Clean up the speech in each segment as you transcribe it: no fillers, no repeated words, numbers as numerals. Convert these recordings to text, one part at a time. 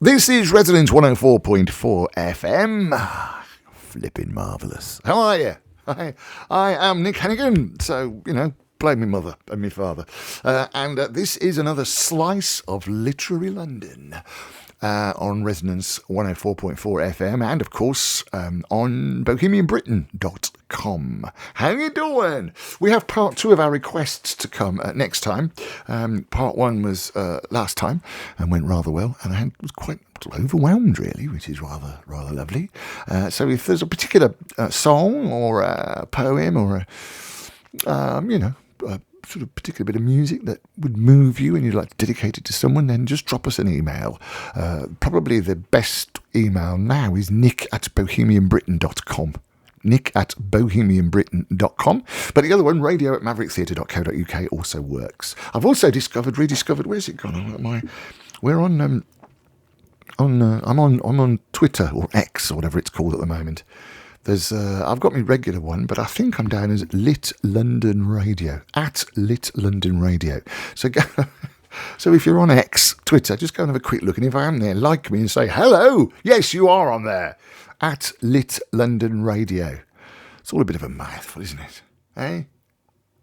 This is Resonance 104.4 FM. Flipping marvellous. How are you? I am Nick Hennegan, so, blame me mother and me father. And this is another slice of literary London on Resonance 104.4 FM and, of course, on bohemianbritain.com. How you doing? We have part 2 of our requests to come next time. Part 1 was last time and went rather well, and I was quite overwhelmed, really, which is rather lovely. So if there's a particular song or a poem or a sort of particular bit of music that would move you and you'd like to dedicate it to someone, then just drop us an email. Probably the best email now is nick@bohemianbritain.com. nick@bohemianbritain.com. But the other one, radio@mavericktheatre.co.uk, also works. I've also rediscovered, where's it gone? I'm on Twitter or X or whatever it's called at the moment. There's I've got my regular one, but I think I'm down as Lit London Radio, @Lit London Radio. So so if you're on X, Twitter, just go and have a quick look, and if I am there, like me and say hello. Yes, you are on there, @Lit London Radio. It's all a bit of a mouthful, isn't it? Eh?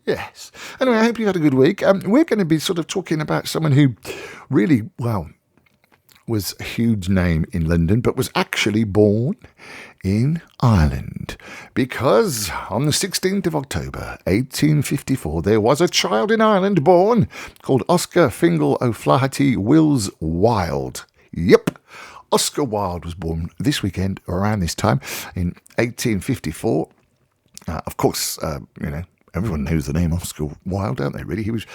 Yes. Anyway, I hope you had a good week. We're going to be sort of talking about someone who really, was a huge name in London, but was actually born in Ireland. Because on the 16th of October, 1854, there was a child in Ireland born called Oscar Fingal O'Flaherty Wills Wilde. Yep, Oscar Wilde was born this weekend, around this time, in 1854. Of course, everyone knows the name Oscar Wilde, don't they, really? He was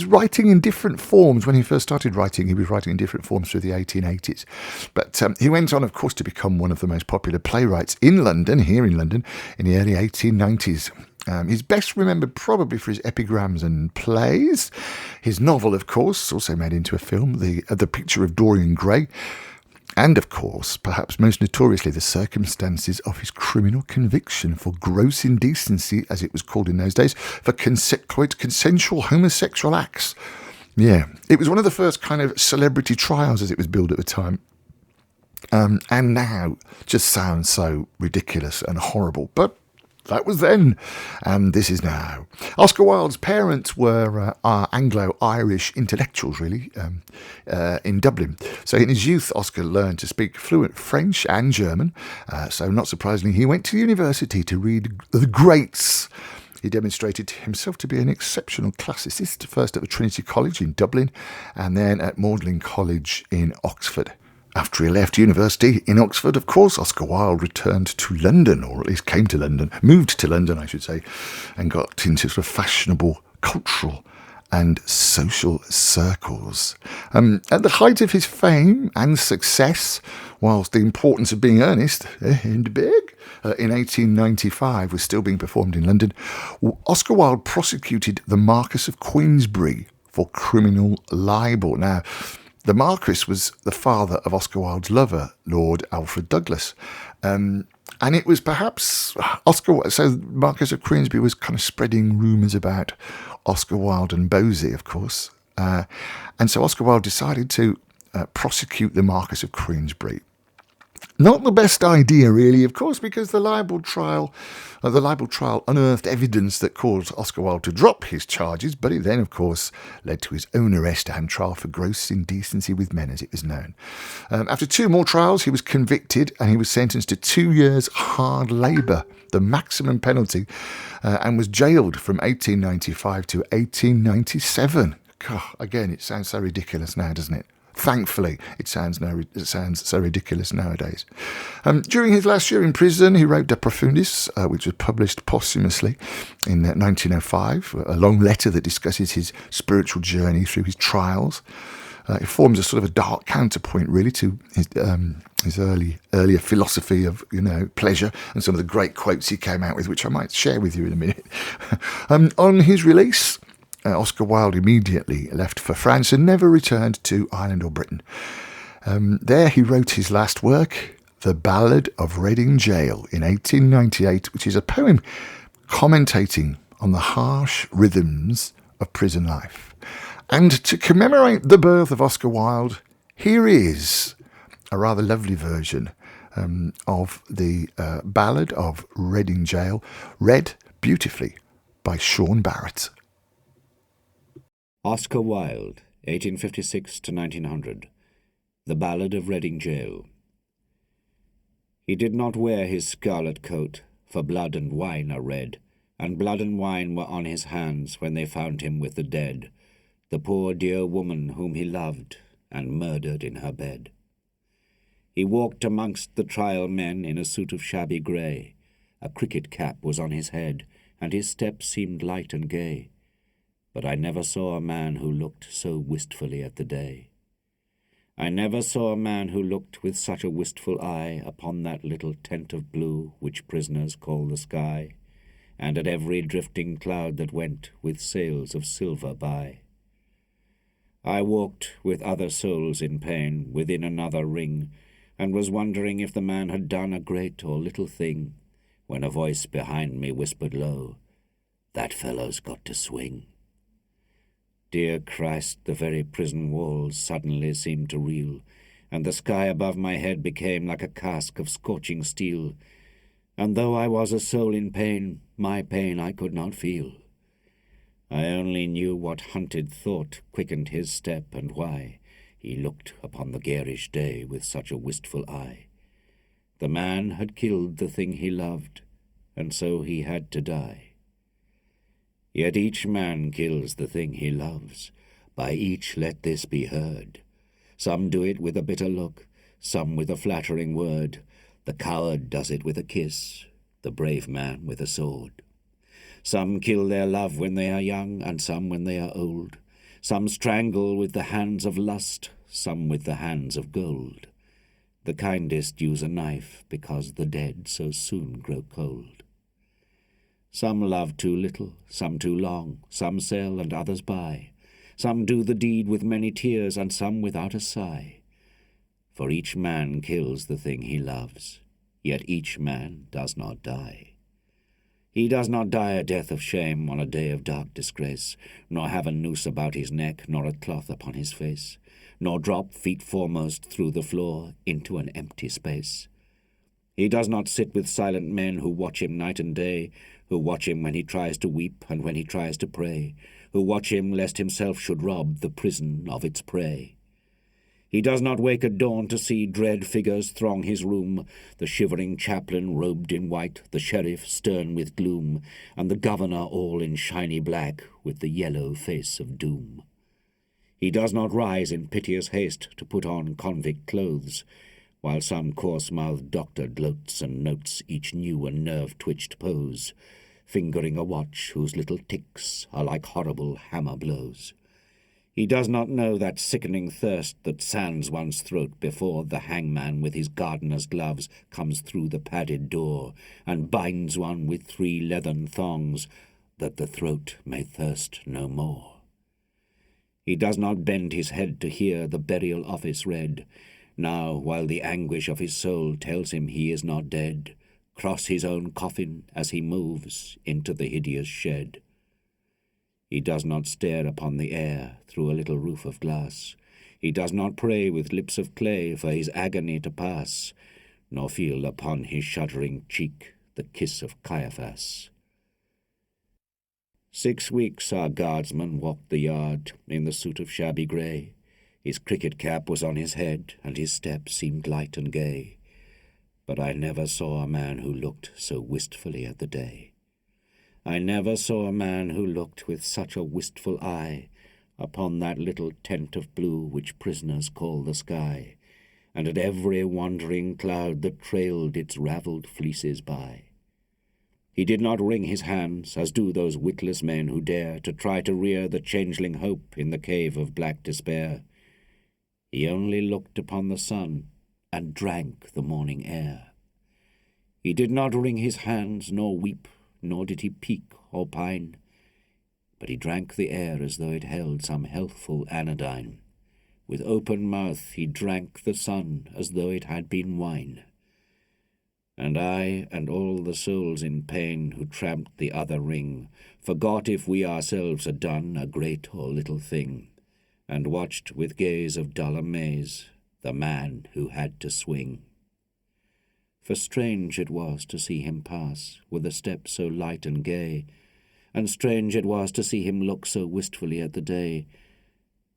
writing in different forms. When he first started writing, he was writing in different forms through the 1880s. But he went on, of course, to become one of the most popular playwrights in London, here in London, in the early 1890s. He's best remembered probably for his epigrams and plays. His novel, of course, also made into a film, The Picture of Dorian Gray. And, of course, perhaps most notoriously, the circumstances of his criminal conviction for gross indecency, as it was called in those days, for quote, consensual homosexual acts. Yeah, it was one of the first kind of celebrity trials, as it was billed at the time. And now just sounds so ridiculous and horrible. But that was then, and this is now. Oscar Wilde's parents were Anglo-Irish intellectuals, really, in Dublin. So in his youth, Oscar learned to speak fluent French and German. So not surprisingly, he went to university to read the greats. He demonstrated himself to be an exceptional classicist, first at the Trinity College in Dublin, and then at Magdalen College in Oxford. After he left university in Oxford, of course, Oscar Wilde returned to London, or at least came to London, moved to London, I should say, and got into sort of fashionable, cultural and social circles. At the height of his fame and success, whilst the importance of being earnest and big in 1895 was still being performed in London, Oscar Wilde prosecuted the Marquess of Queensberry for criminal libel. Now, the Marquess was the father of Oscar Wilde's lover, Lord Alfred Douglas. And it was perhaps so Marquess of Queensberry was kind of spreading rumours about Oscar Wilde and Bosie, of course. And so Oscar Wilde decided to prosecute the Marquess of Queensberry. Not the best idea, really, of course, because the libel trial unearthed evidence that caused Oscar Wilde to drop his charges, but it then, of course, led to his own arrest and trial for gross indecency with men, as it was known. After 2 more trials, he was convicted and he was sentenced to 2 years hard labour, the maximum penalty, and was jailed from 1895 to 1897. God, again, it sounds so ridiculous now, doesn't it? Thankfully, it sounds so ridiculous nowadays. During his last year in prison, he wrote De Profundis, which was published posthumously in 1905, a long letter that discusses his spiritual journey through his trials. It forms a sort of a dark counterpoint, really, to his earlier philosophy of, pleasure and some of the great quotes he came out with, which I might share with you in a minute. On his release, Oscar Wilde immediately left for France and never returned to Ireland or Britain. There he wrote his last work, The Ballad of Reading Gaol, in 1898, which is a poem commentating on the harsh rhythms of prison life. And to commemorate the birth of Oscar Wilde, here is a rather lovely version of the Ballad of Reading Gaol, read beautifully by Sean Barrett. Oscar Wilde, 1856 to 1900. The Ballad of Reading Gaol. He did not wear his scarlet coat, for blood and wine are red, and blood and wine were on his hands when they found him with the dead, the poor dear woman whom he loved and murdered in her bed. He walked amongst the trial men in a suit of shabby grey. A cricket cap was on his head, and his step seemed light and gay. But I never saw a man who looked so wistfully at the day. I never saw a man who looked with such a wistful eye upon that little tent of blue which prisoners call the sky, and at every drifting cloud that went with sails of silver by. I walked with other souls in pain within another ring, and was wondering if the man had done a great or little thing, when a voice behind me whispered low, "That fellow's got to swing." Dear Christ, the very prison walls suddenly seemed to reel, and the sky above my head became like a cask of scorching steel. And though I was a soul in pain, my pain I could not feel. I only knew what hunted thought quickened his step, and why he looked upon the garish day with such a wistful eye. The man had killed the thing he loved, and so he had to die. Yet each man kills the thing he loves. By each let this be heard. Some do it with a bitter look, some with a flattering word. The coward does it with a kiss, the brave man with a sword. Some kill their love when they are young, and some when they are old. Some strangle with the hands of lust, some with the hands of gold. The kindest use a knife, because the dead so soon grow cold. Some love too little, some too long, some sell and others buy. Some do the deed with many tears, and some without a sigh. For each man kills the thing he loves, yet each man does not die. He does not die a death of shame on a day of dark disgrace, nor have a noose about his neck, nor a cloth upon his face, nor drop feet foremost through the floor into an empty space. He does not sit with silent men who watch him night and day, who watch him when he tries to weep and when he tries to pray, who watch him lest himself should rob the prison of its prey. He does not wake at dawn to see dread figures throng his room, the shivering chaplain robed in white, the sheriff stern with gloom, and the governor all in shiny black with the yellow face of doom. He does not rise in piteous haste to put on convict clothes, while some coarse-mouthed doctor gloats and notes each new and nerve-twitched pose, fingering a watch whose little ticks are like horrible hammer blows. He does not know that sickening thirst that sands one's throat before the hangman with his gardener's gloves comes through the padded door and binds one with 3 leathern thongs, that the throat may thirst no more. He does not bend his head to hear the burial office read, now while the anguish of his soul tells him he is not dead, cross his own coffin as he moves into the hideous shed. He does not stare upon the air through a little roof of glass. He does not pray with lips of clay for his agony to pass, nor feel upon his shuddering cheek the kiss of Caiaphas. 6 weeks our guardsman walked the yard in the suit of shabby grey. His cricket cap was on his head, and his step seemed light and gay. But I never saw a man who looked so wistfully at the day. I never saw a man who looked with such a wistful eye upon that little tent of blue which prisoners call the sky, and at every wandering cloud that trailed its ravelled fleeces by. He did not wring his hands, as do those witless men who dare to try to rear the changeling hope in the cave of black despair. He only looked upon the sun and drank the morning air. He did not wring his hands, nor weep, nor did he peak or pine, but he drank the air as though it held some healthful anodyne. With open mouth he drank the sun as though it had been wine. And I and all the souls in pain who tramped the other ring forgot if we ourselves had done a great or little thing, and watched with gaze of dull amaze the man who had to swing. For strange it was to see him pass, with a step so light and gay, and strange it was to see him look so wistfully at the day,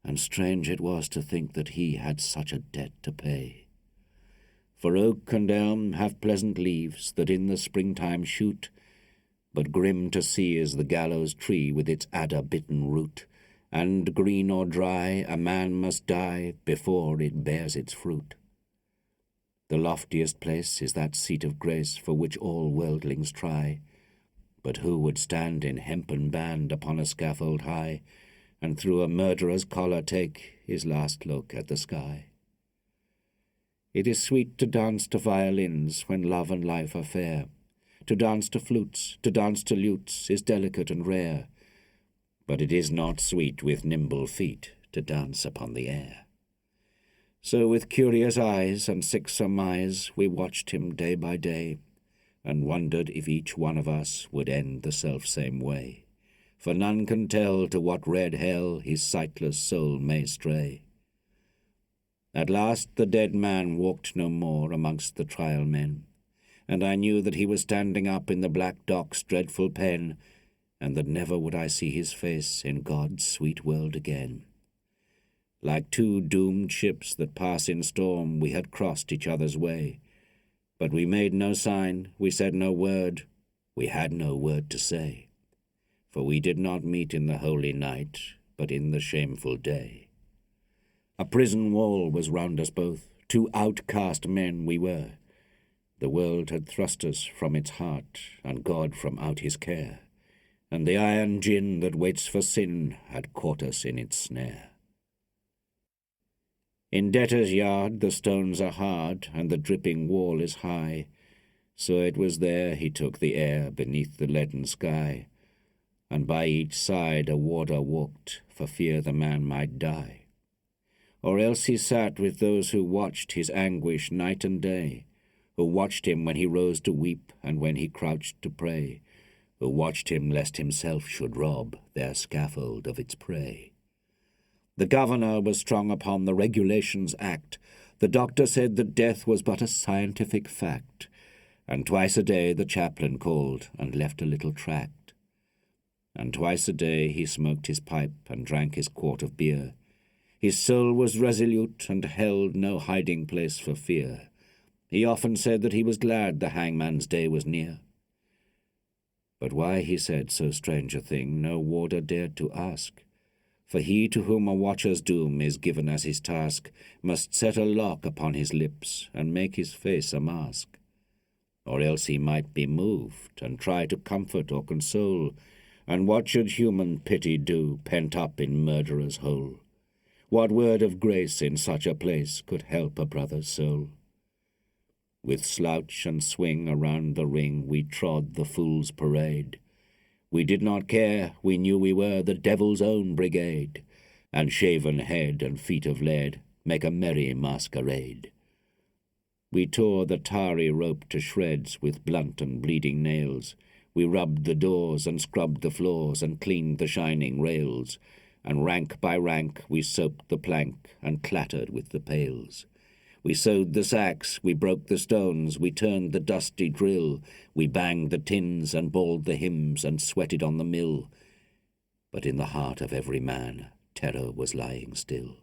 and strange it was to think that he had such a debt to pay. For oak and elm have pleasant leaves that in the springtime shoot, but grim to see is the gallows tree with its adder-bitten root, and green or dry a man must die before it bears its fruit. The loftiest place is that seat of grace for which all worldlings try, but who would stand in hempen band upon a scaffold high, and through a murderer's collar take his last look at the sky? It is sweet to dance to violins when love and life are fair. To dance to flutes, to dance to lutes is delicate and rare, but it is not sweet with nimble feet to dance upon the air. So with curious eyes and sick surmise we watched him day by day, and wondered if each one of us would end the self-same way, for none can tell to what red hell his sightless soul may stray. At last the dead man walked no more amongst the trial men, and I knew that he was standing up in the black dock's dreadful pen, and that never would I see his face in God's sweet world again. Like two doomed ships that pass in storm, we had crossed each other's way, but we made no sign, we said no word, we had no word to say, for we did not meet in the holy night, but in the shameful day. A prison wall was round us both, two outcast men we were. The world had thrust us from its heart, and God from out his care, and the iron gin that waits for sin had caught us in its snare. In debtor's yard the stones are hard, and the dripping wall is high, so it was there he took the air beneath the leaden sky, and by each side a warder walked, for fear the man might die. Or else he sat with those who watched his anguish night and day, who watched him when he rose to weep and when he crouched to pray, who watched him lest himself should rob their scaffold of its prey. The governor was strong upon the Regulations Act. The doctor said that death was but a scientific fact, and twice a day the chaplain called and left a little tract. And twice a day he smoked his pipe and drank his quart of beer. His soul was resolute and held no hiding place for fear. He often said that he was glad the hangman's day was near. But why he said so strange a thing no warder dared to ask, for he to whom a watcher's doom is given as his task must set a lock upon his lips and make his face a mask. Or else he might be moved and try to comfort or console, and what should human pity do pent up in murderer's hole? What word of grace in such a place could help a brother's soul? With slouch and swing around the ring we trod the fool's parade. We did not care, we knew we were the devil's own brigade, and shaven head and feet of lead make a merry masquerade. We tore the tarry rope to shreds with blunt and bleeding nails. We rubbed the doors and scrubbed the floors and cleaned the shining rails, and rank by rank we soaped the plank and clattered with the pails. We sewed the sacks, we broke the stones, we turned the dusty drill, we banged the tins and bawled the hymns and sweated on the mill. But in the heart of every man terror was lying still.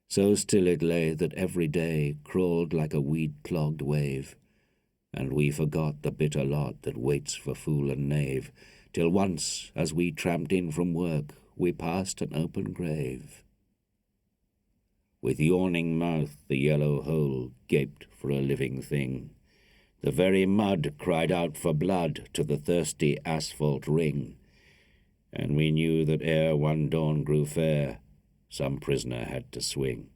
So still it lay that every day crawled like a weed-clogged wave, and we forgot the bitter lot that waits for fool and knave, till once, as we tramped in from work, we passed an open grave. With yawning mouth the yellow hole gaped for a living thing. The very mud cried out for blood to the thirsty asphalt ring, and we knew that ere one dawn grew fair, some prisoner had to swing.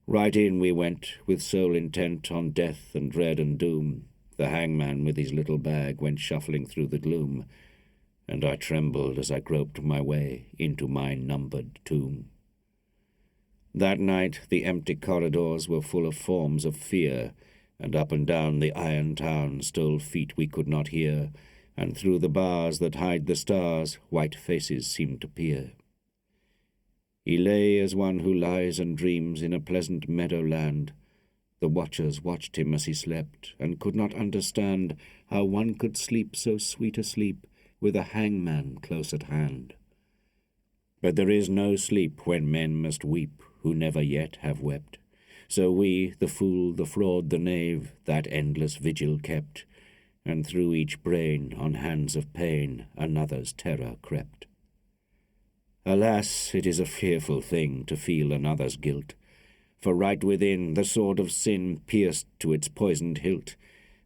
Right in we went, with soul intent on death and dread and doom. The hangman with his little bag went shuffling through the gloom, and I trembled as I groped my way into my numbered tomb. That night the empty corridors were full of forms of fear, and up and down the iron town stole feet we could not hear, and through the bars that hide the stars white faces seemed to peer. He lay as one who lies and dreams in a pleasant meadowland. The watchers watched him as he slept, and could not understand how one could sleep so sweet a sleep with a hangman close at hand. But there is no sleep when men must weep who never yet have wept. So we, the fool, the fraud, the knave, that endless vigil kept, and through each brain, on hands of pain, another's terror crept. Alas, it is a fearful thing to feel another's guilt, for right within the sword of sin pierced to its poisoned hilt,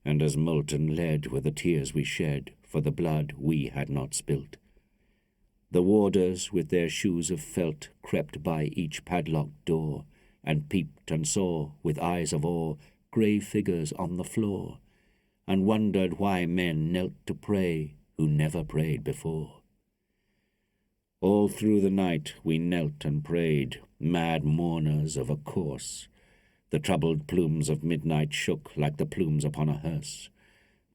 and as molten lead were the tears we shed for the blood we had not spilt. The warders with their shoes of felt crept by each padlocked door, and peeped and saw, with eyes of awe, grey figures on the floor, and wondered why men knelt to pray who never prayed before. All through the night we knelt and prayed, mad mourners of a corse. The troubled plumes of midnight shook like the plumes upon a hearse.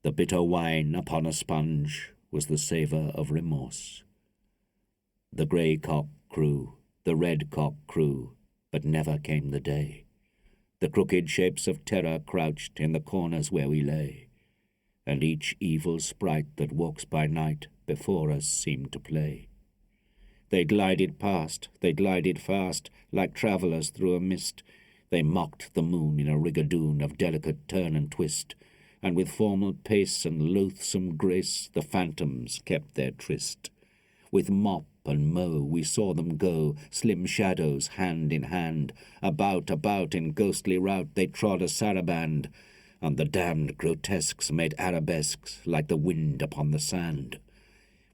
The bitter wine upon a sponge was the savour of remorse. The grey cock crew, the red cock crew, but never came the day. The crooked shapes of terror crouched in the corners where we lay, and each evil sprite that walks by night before us seemed to play. They glided past, they glided fast, like travellers through a mist. They mocked the moon in a rigadoon of delicate turn and twist, and with formal pace and loathsome grace the phantoms kept their tryst. With mop and mow we saw them go, slim shadows hand in hand. About in ghostly rout they trod a saraband, and the damned grotesques made arabesques like the wind upon the sand.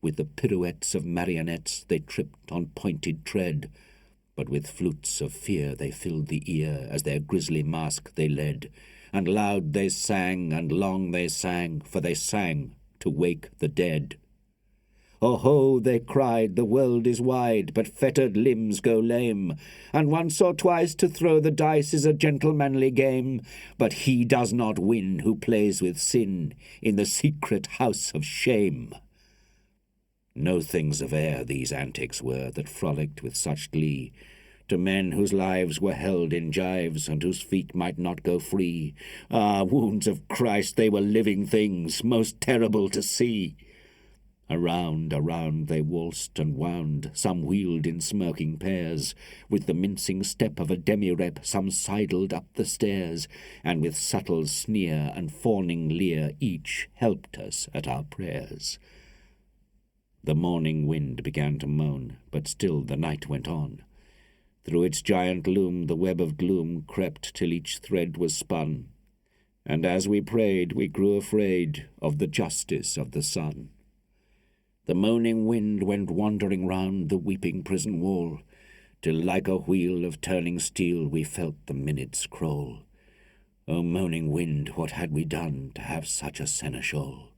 With the pirouettes of marionettes they tripped on pointed tread, but with flutes of fear they filled the ear as their grisly mask they led. And loud they sang, and long they sang, for they sang to wake the dead. Oh ho, they cried, the world is wide, but fettered limbs go lame, and once or twice to throw the dice is a gentlemanly game, but he does not win who plays with sin in the secret house of shame. No things of air these antics were that frolicked with such glee, to men whose lives were held in gyves, and whose feet might not go free. Ah, wounds of Christ, they were living things, most terrible to see. Around they waltzed and wound, some wheeled in smirking pairs. With the mincing step of a demi-rep, some sidled up the stairs, and with subtle sneer and fawning leer each helped us at our prayers. The morning wind began to moan, but still the night went on. Through its giant loom the web of gloom crept till each thread was spun, and as we prayed we grew afraid of the justice of the sun. The moaning wind went wandering round the weeping prison wall, till like a wheel of turning steel we felt the minutes crawl. O moaning wind, what had we done to have such a seneschal?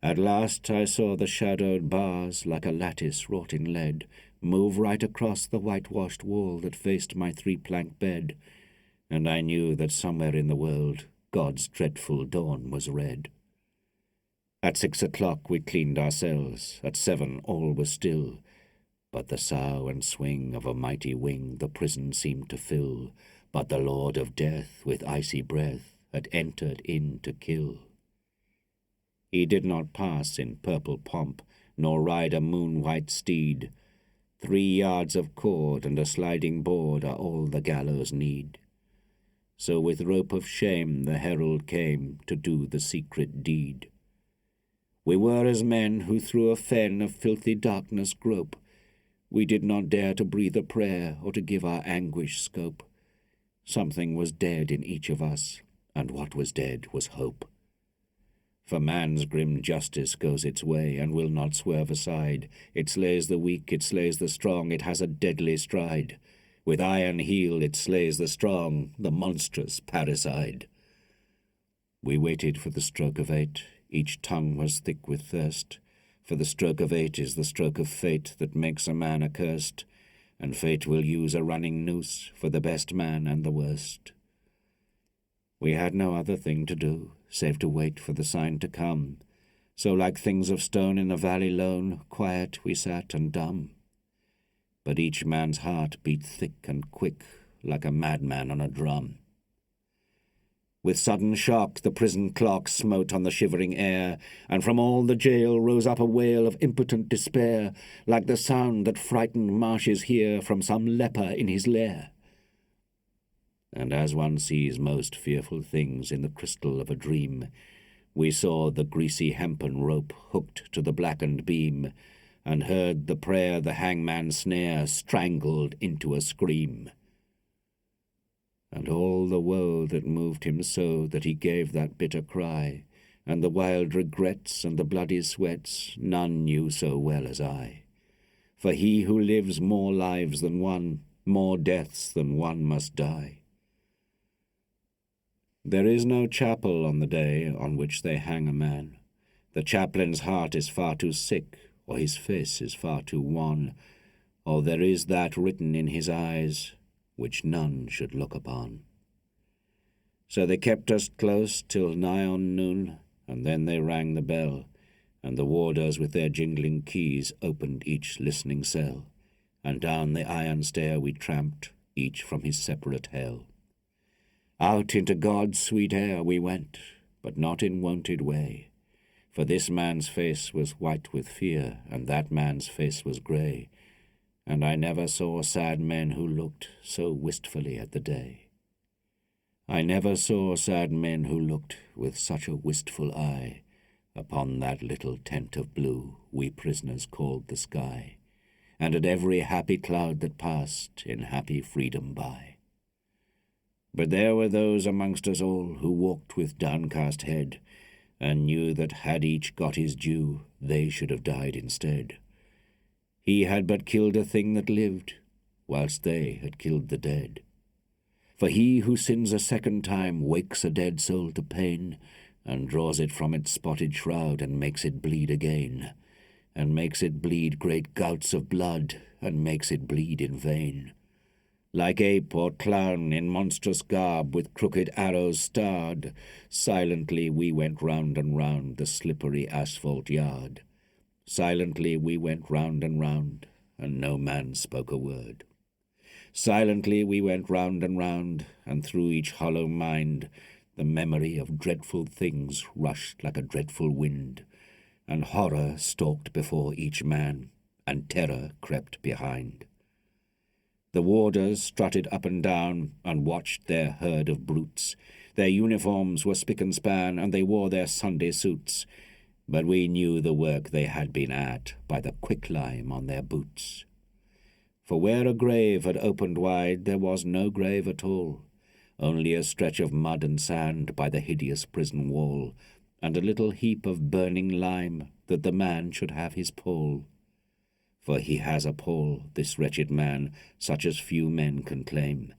At last I saw the shadowed bars, like a lattice wrought in lead, move right across the whitewashed wall that faced my three-plank bed, and I knew that somewhere in the world God's dreadful dawn was red. At 6 o'clock we cleaned our cells, at 7 all was still, but the sough and swing of a mighty wing the prison seemed to fill, but the Lord of Death with icy breath had entered in to kill. He did not pass in purple pomp, nor ride a moon-white steed. 3 yards of cord and a sliding board are all the gallows need. So with rope of shame the herald came to do the secret deed. We were as men who through a fen of filthy darkness grope. We did not dare to breathe a prayer or to give our anguish scope. Something was dead in each of us, and what was dead was hope. For man's grim justice goes its way, and will not swerve aside. It slays the weak, it slays the strong, it has a deadly stride. With iron heel it slays the strong, the monstrous parricide. We waited for the stroke of 8, each tongue was thick with thirst. For the stroke of 8 is the stroke of fate that makes a man accursed, and fate will use a running noose for the best man and the worst. We had no other thing to do, save to wait for the sign to come. So like things of stone in a valley lone, quiet we sat and dumb. but each man's heart beat thick and quick, like a madman on a drum. With sudden shock the prison clock smote on the shivering air, and from all the jail rose up a wail of impotent despair, like the sound that frightened marshes hear from some leper in his lair. And as one sees most fearful things in the crystal of a dream, we saw the greasy hempen rope hooked to the blackened beam, and heard the prayer the hangman snare strangled into a scream. And all the woe that moved him so that he gave that bitter cry, and the wild regrets and the bloody sweats, none knew so well as I. For he who lives more lives than one, more deaths than one must die. There is no chapel on the day on which they hang a man. The chaplain's heart is far too sick, or his face is far too wan, or there is that written in his eyes which none should look upon. So they kept us close till nigh on noon, and then they rang the bell, and the warders with their jingling keys opened each listening cell, and down the iron stair we tramped, each from his separate hell. Out into God's sweet air we went, but not in wonted way, for this man's face was white with fear, and that man's face was grey, and I never saw sad men who looked so wistfully at the day. I never saw sad men who looked with such a wistful eye upon that little tent of blue we prisoners called the sky, and at every happy cloud that passed in happy freedom by. But there were those amongst us all who walked with downcast head, and knew that had each got his due, they should have died instead. He had but killed a thing that lived, whilst they had killed the dead. For he who sins a second time wakes a dead soul to pain, and draws it from its spotted shroud, and makes it bleed again, and makes it bleed great gouts of blood, and makes it bleed in vain. Like ape or clown in monstrous garb, with crooked arrows starred, silently we went round and round the slippery asphalt yard. Silently we went round, and no man spoke a word. Silently we went round, and through each hollow mind the memory of dreadful things rushed like a dreadful wind, and horror stalked before each man, and terror crept behind. The warders strutted up and down, and watched their herd of brutes. Their uniforms were spick and span, and they wore their Sunday suits, but we knew the work they had been at by the quicklime on their boots. For where a grave had opened wide, there was no grave at all, only a stretch of mud and sand by the hideous prison wall, and a little heap of burning lime, that the man should have his pall. For he has a pall, this wretched man, such as few men can claim.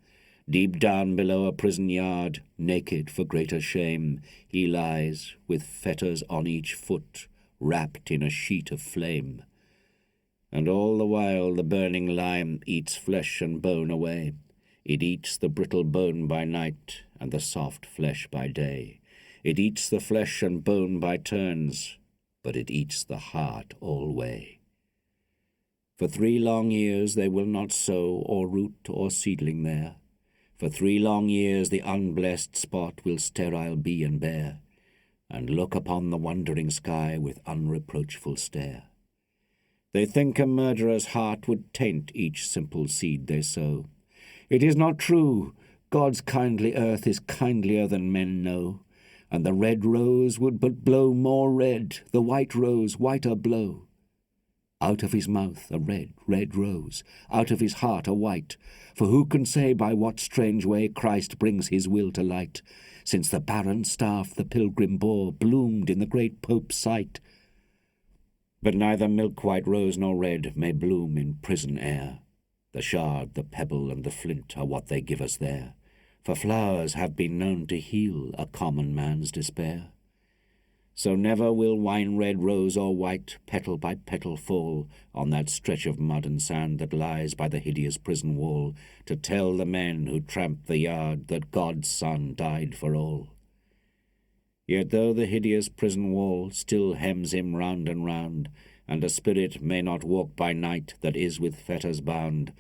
Deep down below a prison yard, naked for greater shame, he lies, with fetters on each foot, wrapped in a sheet of flame. And all the while the burning lime eats flesh and bone away. It eats the brittle bone by night, and the soft flesh by day. It eats the flesh and bone by turns, but it eats the heart alway. For 3 long years they will not sow or root or seedling there. For 3 long years the unblessed spot will sterile be and bare, and look upon the wondering sky with unreproachful stare. They think a murderer's heart would taint each simple seed they sow. It is not true. God's kindly earth is kindlier than men know, and the red rose would but blow more red, the white rose whiter blow. Out of his mouth a red, red rose, out of his heart a white, for who can say by what strange way Christ brings his will to light, since the barren staff the pilgrim bore bloomed in the great Pope's sight. But neither milk-white rose nor red may bloom in prison air. The shard, the pebble, and the flint are what they give us there, for flowers have been known to heal a common man's despair. So never will wine-red rose or white, petal by petal fall on that stretch of mud and sand that lies by the hideous prison wall, to tell the men who tramp the yard that God's Son died for all. Yet though the hideous prison wall still hems him round and round, and a spirit may not walk by night that is with fetters bound,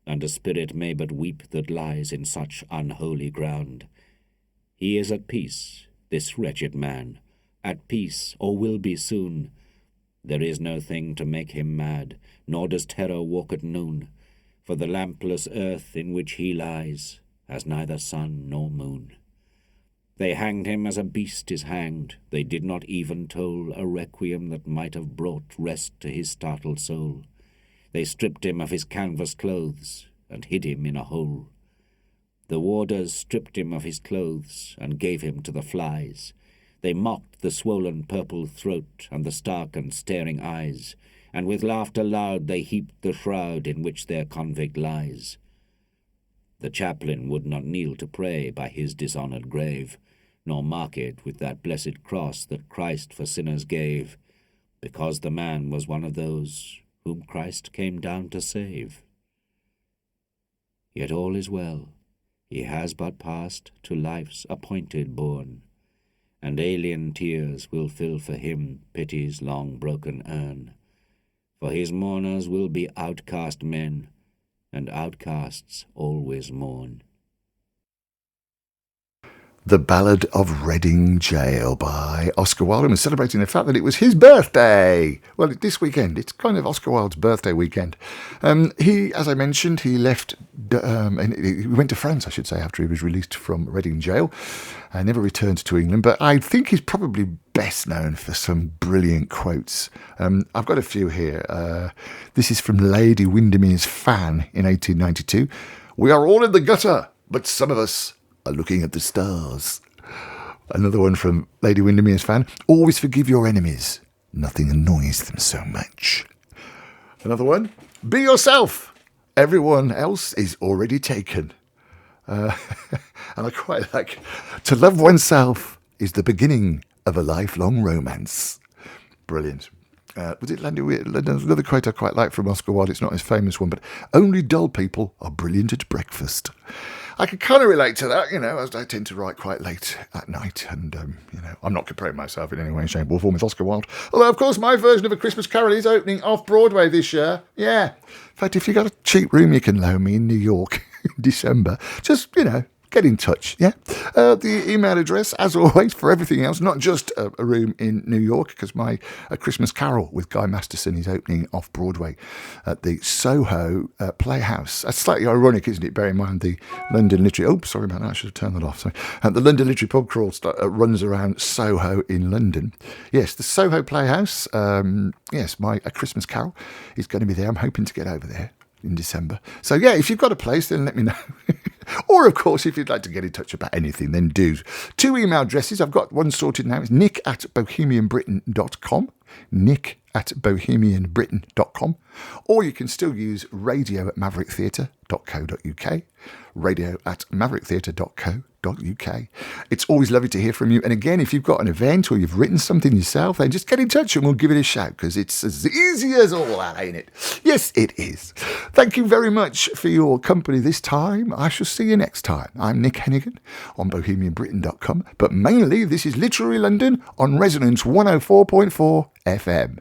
and a spirit may but weep that lies in such unholy ground. He is at peace, this wretched man, at peace, or will be soon. There is no thing to make him mad, nor does terror walk at noon, for the lampless earth in which he lies has neither sun nor moon. They hanged him as a beast is hanged, they did not even toll a requiem that might have brought rest to his startled soul. They stripped him of his canvas clothes, and hid him in a hole. The warders stripped him of his clothes, and gave him to the flies. They mocked the swollen purple throat, and the stark and staring eyes, and with laughter loud they heaped the shroud in which their convict lies. The chaplain would not kneel to pray by his dishonoured grave, nor mark it with that blessed cross that Christ for sinners gave, because the man was one of those whom Christ came down to save. Yet all is well, he has but passed to life's appointed bourne, and alien tears will fill for him pity's long broken urn, for his mourners will be outcast men, and outcasts always mourn. The Ballad of Reading Jail by Oscar Wilde, and was celebrating the fact that it was his birthday. Well, this weekend, it's kind of Oscar Wilde's birthday weekend. He, as I mentioned, he left, he went to France, I should say, after he was released from Reading Jail. Never returned to England, but I think he's probably best known for some brilliant quotes. I've got a few here. This is from Lady Windermere's Fan in 1892. "We are all in the gutter, but some of us are looking at the stars." Another one from Lady Windermere's Fan. "Always forgive your enemies. Nothing annoys them so much." Another one. "Be yourself. Everyone else is already taken." And I quite like, "To love oneself is the beginning of a lifelong romance." Brilliant. Was it another quote I quite like from Oscar Wilde? It's not his famous one, but "Only dull people are brilliant at breakfast." I can kind of relate to that, as I tend to write quite late at night, and, I'm not comparing myself in any way, shape or form with Oscar Wilde. Although, of course, my version of A Christmas Carol is opening off-Broadway this year. Yeah. In fact, if you've got a cheap room you can loan me in New York in December, just, get in touch, yeah? The email address, as always, for everything else, not just a room in New York, because my A Christmas Carol with Guy Masterson is opening off-Broadway at the Soho Playhouse. That's slightly ironic, isn't it? Bear in mind the London Literary... Oh, sorry about that, I should have turned that off. Sorry. The London Literary Pub Crawl runs around Soho in London. Yes, the Soho Playhouse, yes, my A Christmas Carol is going to be there. I'm hoping to get over there in December. So, yeah, if you've got a place, then let me know. Or, of course, if you'd like to get in touch about anything, then do. 2 email addresses. I've got one sorted now. It's nick@bohemianbritain.com. nick@bohemianbritain.com. Or you can still use radio@mavericktheatre.co.uk. radio@mavericktheatre.co.uk. It's always lovely to hear from you. And again, if you've got an event or you've written something yourself, then just get in touch and we'll give it a shout, because it's as easy as all that, ain't it? Yes, it is. Thank you very much for your company this time. I shall see you next time. I'm Nick Hennegan on bohemianbritain.com, but mainly this is Literary London on Resonance 104.4 FM.